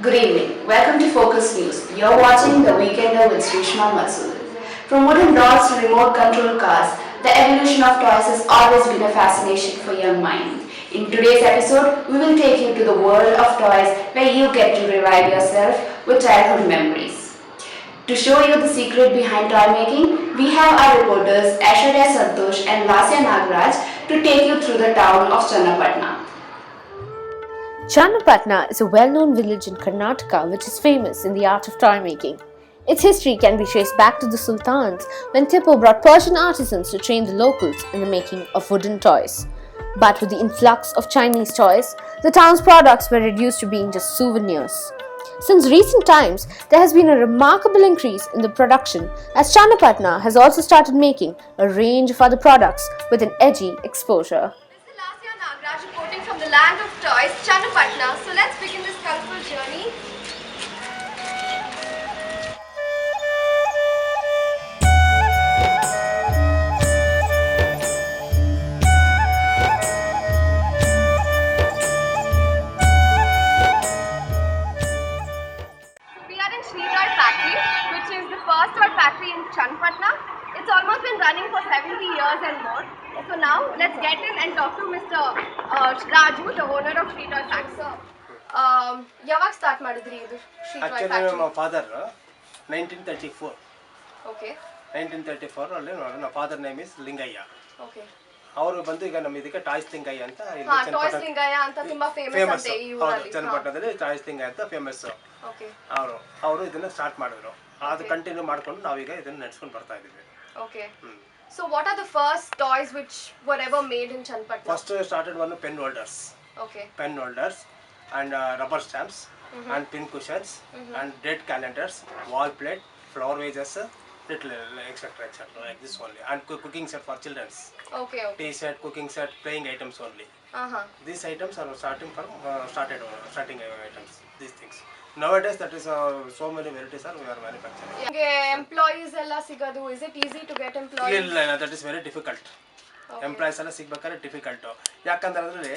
Good evening. Welcome to Focus News. You're watching The Weekender with Shrishma Masood. From wooden dolls to remote control cars, the evolution of toys has always been a fascination for young minds. In today's episode, we will take you to the world of toys where you get to revive yourself with childhood memories. To show you the secret behind toy making, we have our reporters Aishwarya Santosh and Lasya Nagaraj to take you through the town of Channapatna. Channapatna is a well-known village in Karnataka which is famous in the art of toy making. Its history can be traced back to the Sultans when Tipu brought Persian artisans to train the locals in the making of wooden toys. But with the influx of Chinese toys, the town's products were reduced to being just souvenirs. Since recent times, there has been a remarkable increase in the production as Channapatna has also started making a range of other products with an edgy exposure. This is Lasya Nagaraj reporting from the land of toys, Channapatna. So let's begin this colorful journey. We are in Sri Toy Factory, which is the first toy factory in Channapatna. It's almost been running for 70 years and more. So now let's get in and talk to Mr. Raju, the owner of Sri Toy Factory. ಯಾವಾಗ start ಮಾಡಿದ್ರಿ ಇದು Shri toy actually factory? ನಮ್ಮ father 1934 okay 1934 ಅಲ್ಲಿ ನಮ್ಮ father name is Lingayya. Okay ಅವರು ಬಂದು ಈಗ ನಮ್ಮ ಇದಕ್ಕೆ ಟಾಯ್ಸ್ ಲಿಂಗಯ್ಯ ಅಂತ ಹಾ ಟಾಯ್ಸ್ ಲಿಂಗಯ್ಯ ಅಂತ ತುಂಬಾ ಫೇಮಸ್ ಫೇಮಸ್. ಅಂತೆ ಈ ಹೌದು, ಊರಲ್ಲಿ. ಚನ್ನಪಟ್ಟಣದಲ್ಲಿ ಟಾಯ್ಸ್ ಲಿಂಗಯ್ಯ ಅಂತ ಫೇಮಸ್. ಓಕೆ ಅವರು ಇದನ್ನ ಸ್ಟಾರ್ಟ್ ಮಾಡಿದ್ರು. ಅದು ಕಂಟಿನ್ಯೂ ಮಾಡ್ಕೊಂಡು ನಾವೀಗ ಇದನ್ನ ನಡೆಸ್ಕೊಂಡು ಬರ್ತಾ ಇದೀವಿ. Okay So what are the first toys which were ever made in Channapatna? First started one pen holders, Okay. Pen holders and rubber stamps and pin cushions and date calendars, wall plate, flower wages, little etc like this only, and cooking set for children's, Okay. tea set, cooking set, playing items only. These items are starting items, these things. Nowadays that is so many varieties are we are manufacturing. ನಿಮಗೆ employees ಎಲ್ಲ ಸಿಗೋದು, is it easy to get employees? ಇಲ್ಲ, that is very difficult. Employees ಎಲ್ಲ ಸಿಗ್ಬೇಕಾದ್ರೆ difficult. ಯಾಕಂದ್ರೆ ಅದರಲ್ಲಿ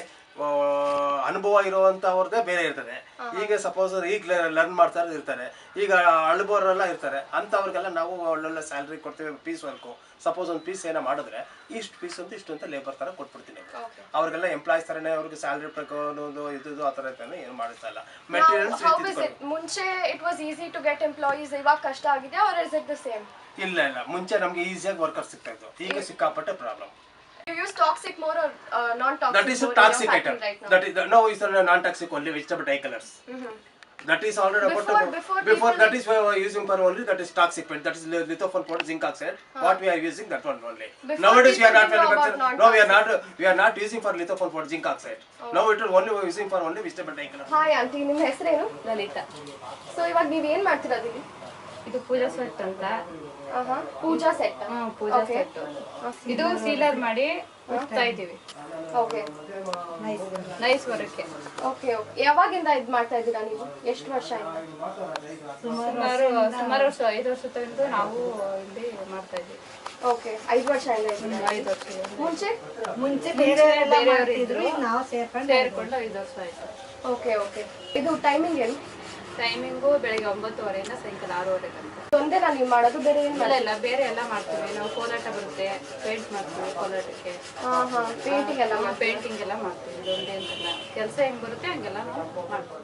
ಅನುಭವ ಇರುವಂಥವ್ರದ್ದೇ ಬೇರೆ ಇರ್ತದೆ. ಈಗ ಸಪೋಸ್ ಈಗ ಲರ್ನ್ ಮಾಡ್ತಾ ಇರ್ತಾರೆ, ಈಗ ಅಳುಬೋರೆಲ್ಲ ಇರ್ತಾರೆ, ಅಂಥವ್ರಿಗೆಲ್ಲ ನಾವು ಒಳ್ಳೊಳ್ಳೆ ಸ್ಯಾಲ್ರಿ ಕೊಡ್ತೀವಿ. ಪೀಸ್ ವರ್ಕು ಸಪೋಸ್ ಒಂದು ಪೀಸ್ ಏನೋ ಮಾಡಿದ್ರೆ ಇಷ್ಟು ಪೀಸ್ ಅಂತ ಇಷ್ಟು ಅಂತ ಲೇಬರ್ ಥರ ಕೊಟ್ಬಿಡ್ತೀನಿ. ಅವ್ರಿಗೆಲ್ಲ ಎಂಪ್ಲಾಯೀಸ್ ಥರನೇ ಅವ್ರಿಗೆ ಸ್ಯಾಲ್ರಿ ಪ್ರಕೋದು ಇದು ಆ ಥರ ಇರ್ತಾನೆ, ಏನು ಮಾಡಿಸ್ತಾ ಇಲ್ಲ. ಮೆಟೀರಿಯಲ್ಸ್ ಮುಂಚೆ it was easy to get employees, ಇವಾಗ ಕಷ್ಟ ಆಗಿದೆ or is it the same? ಇಲ್ಲ, ಮುಂಚೆ ನಮಗೆ ಈಸಿಯಾಗಿ ವರ್ಕರ್ಸ್ ಸಿಗ್ತಾ ಇತ್ತು, ಈಗ ಸಿಕ್ಕಾಪಟ್ಟೆ problem. You use toxic more or non-toxic? That is a toxic item. Right now. That is no, is a non-toxic only vegetable dye colors. That is already before that is why we are using for only, that is toxic paint, that is lithophone powder, zinc oxide. What we are using, that one only. Nowadays we are not manufacturing. No, we are not using for lithophone powder, zinc oxide. Now it is only we are using for only vegetable dye colors. Hi aunty, ನಿಮ್ಮ ಹೆಸರೇನು? Lalitha. So ಇವಾಗ ನೀವು ಏನು ಮಾಡ್ತಿರೋದು ಇಲ್ಲಿ? ಇದು ಪೂಜಾ set ಅಂತ. ಪೂಜಾ set. ಪೂಜಾ set. ಇದು ಸೀಲರ್ ಮಾಡಿ ಉಡ್ತಾ ಇದೀವಿ. ಓಕೆ. Nice work. ಓಕೆ. ಯಾವಾಗಿಂದ ಇದು ಮಾಡ್ತಾ ಇದ್ದೀರಾ ನೀವು? ಎಷ್ಟು ವರ್ಷ ಆಯ್ತು? ಸುಮಾರು ವರ್ಷ, 5 ವರ್ಷದಿಂದ ನಾವು ಇಲ್ಲಿ ಮಾಡ್ತಾ ಇದ್ದೀವಿ. ಓಕೆ, 5 ವರ್ಷ ಇಂದ ಇದ್ದೀರಾ? 5 ವರ್ಷ. ಮುಂಚೆ ಬೇರೆಯವರು ಇದ್ರು, ನಾವು ಸೇರ್ಕೊಂಡು 5 ವರ್ಷ ಆಯ್ತು. ಓಕೆ. ಇದು ಟೈಮಿಂಗ್ ಏನು? ಟೈಮಿಂಗು ಬೆಳಿಗ್ಗೆ 9:30 ಸಾಯಂಕಾಲ 6:30 ತನಕ. ಒಂದೇನಾ ನೀವು ಮಾಡೋದು? ಬೇರೆ ಏನು? ಇಲ್ಲ, ಬೇರೆ ಎಲ್ಲ ಮಾಡ್ತೀವಿ ನಾವು. ಕೋಲಾಟ ಬರುತ್ತೆ, ಪೇಂಟ್ ಮಾಡ್ತೀವಿ ಕೋಲಾಟಕ್ಕೆ. ಪೇಂಟಿಂಗ್ ಎಲ್ಲ ಪೇಂಟಿಂಗ್ ಎಲ್ಲ ಮಾಡ್ತೀವಿ. ಇದೊಂದೇ ಅಂತಲ್ಲ, ಕೆಲಸ ಹೆಂಗ್ ಬರುತ್ತೆ ಹಂಗೆಲ್ಲ ನಾವು ಮಾಡ್ತೀವಿ.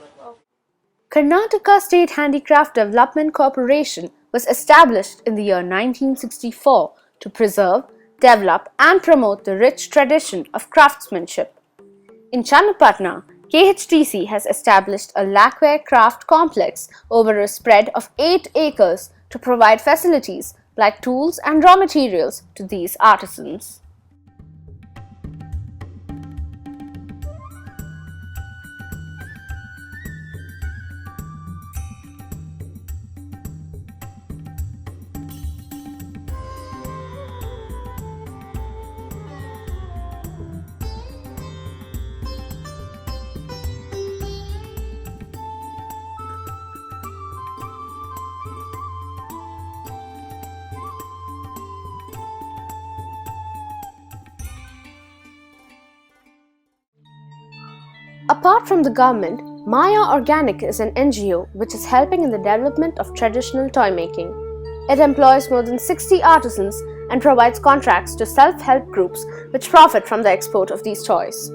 Karnataka State Handicraft Development Corporation was established in the year 1964 to preserve, develop and promote the rich tradition of craftsmanship. In Channapatna, KHTC has established a lacquer craft complex over a spread of 8 acres to provide facilities like tools and raw materials to these artisans. Apart from the government, Maya Organic is an NGO which is helping in the development of traditional toy making. It employs more than 60 artisans and provides contracts to self-help groups which profit from the export of these toys.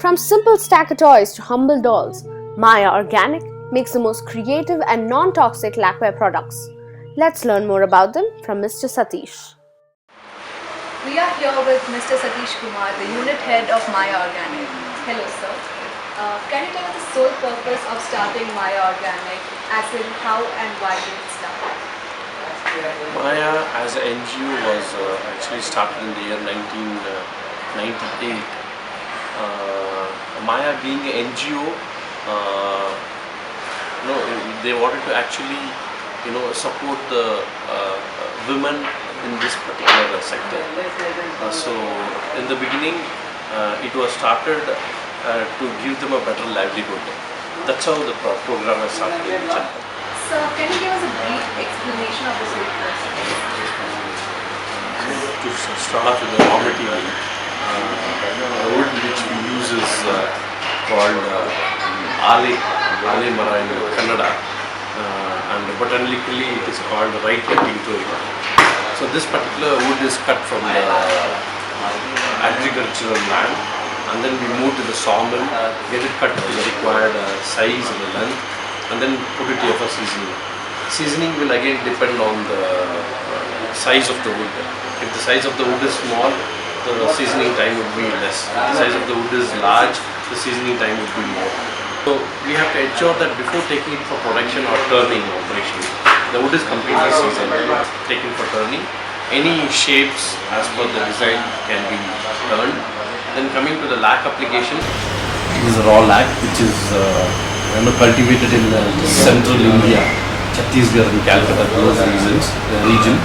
From simple stacker toys to humble dolls, Maya Organic makes the most creative and non-toxic lacquer products. Let's learn more about them from Mr. Satish. We are here with Mr. Satish Kumar, the unit head of Maya Organic. Hello, sir. Can you tell us the sole purpose of starting Maya Organic, as in how and why did it start? Maya as an NGO was actually started in the year 1998. Maya being an NGO, they wanted to actually support the women in this particular sector. So in the beginning it was started to give them a better livelihood. That's how the program was started in Chennai. Sir, can you give us a brief explanation of this whole process? To start with the raw material, the wood which we use is called Ale Mara in Kannada, and botanically it is called Raitia tinctoria. So this particular wood is cut from the agricultural land, and then we move to the sawmill, get it cut to the required size and the length, and then put it here for seasoning. Seasoning will again depend on the size of the wood. If the size of the wood is small, the seasoning time would be less. If the size of the wood is large, the seasoning time would be more. So we have to ensure that before taking it for production or turning operation, the wood is completely seasoned, taken for turning. Any shapes as per the design can be turned. Then coming to the lac application, this is raw lac which is cultivated in central India, Chhattisgarh and Calcutta, those region.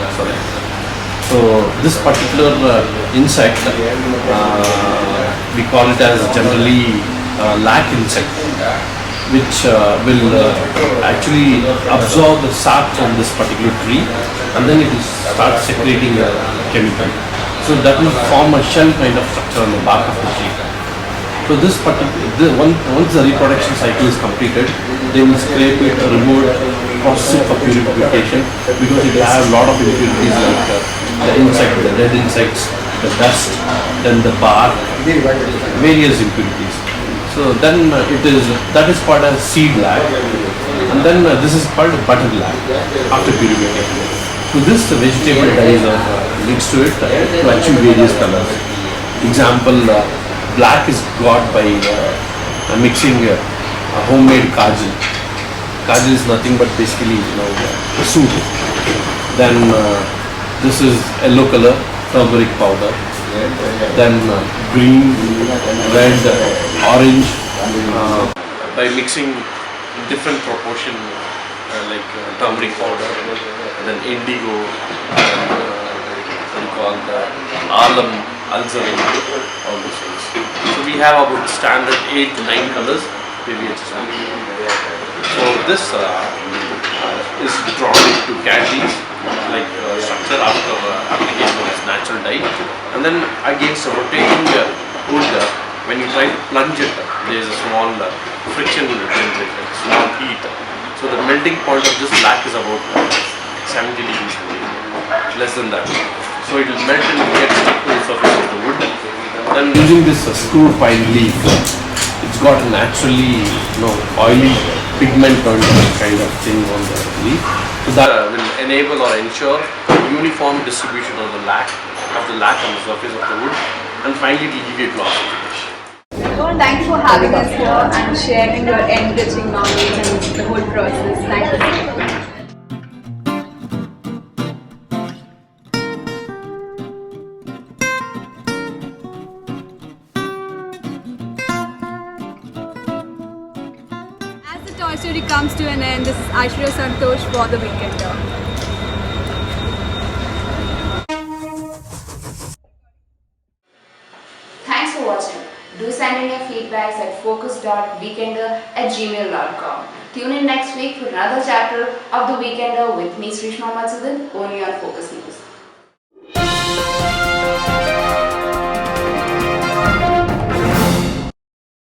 So this particular insect, we call it as generally lac insect, which will actually absorb the sap from this particular tree, and then it will start secreting a chemical. So that will form a shell kind of structure on the bark of the tree. So this particular, once the reproduction cycle is completed, they will scrape it, remove it, process it for purification, because it will have a lot of impurities like the insect, the dead insects, the dust, then the bark, various impurities. So then that is called as seed lac, and then this is called butter lac after purification. To this, the vegetable dyes are mixed to it to achieve various colors. Example, black is got by mixing a homemade kajal. Kajal is nothing but basically a soup. Then this is yellow color, turmeric powder. Then green, red, orange. By mixing in different proportion, like turmeric powder, then indigo, and what you call the alum, alzarin, all those things. So we have about standard 8 to 9 colors. So this is drawn into candies, like structure after application of natural dye, and then against rotating wood, when you try to plunge it, there is a small friction generated, small heat. So the melting point of this lac is about 70 degrees, less than that. So it will melt and get stuck to the surface of the wood. Then using this screw pine leaf, it's got a naturally oily pigment kind of thing on the leaf. So that will enable or ensure uniform distribution of the lac on the surface of the wood, and finally it will give you a glossy finish. Thanks for having us here and sharing your enriching knowledge and the whole process. Thank you. As the Toy Story comes to an end, this is Aishwarya Santosh for The Weekender. Thanks for watching. Do send in your feedbacks at focus.weekender@gmail.com. Tune in next week for another chapter of The Weekender with me, Srishma Matsudan, only on Focus News.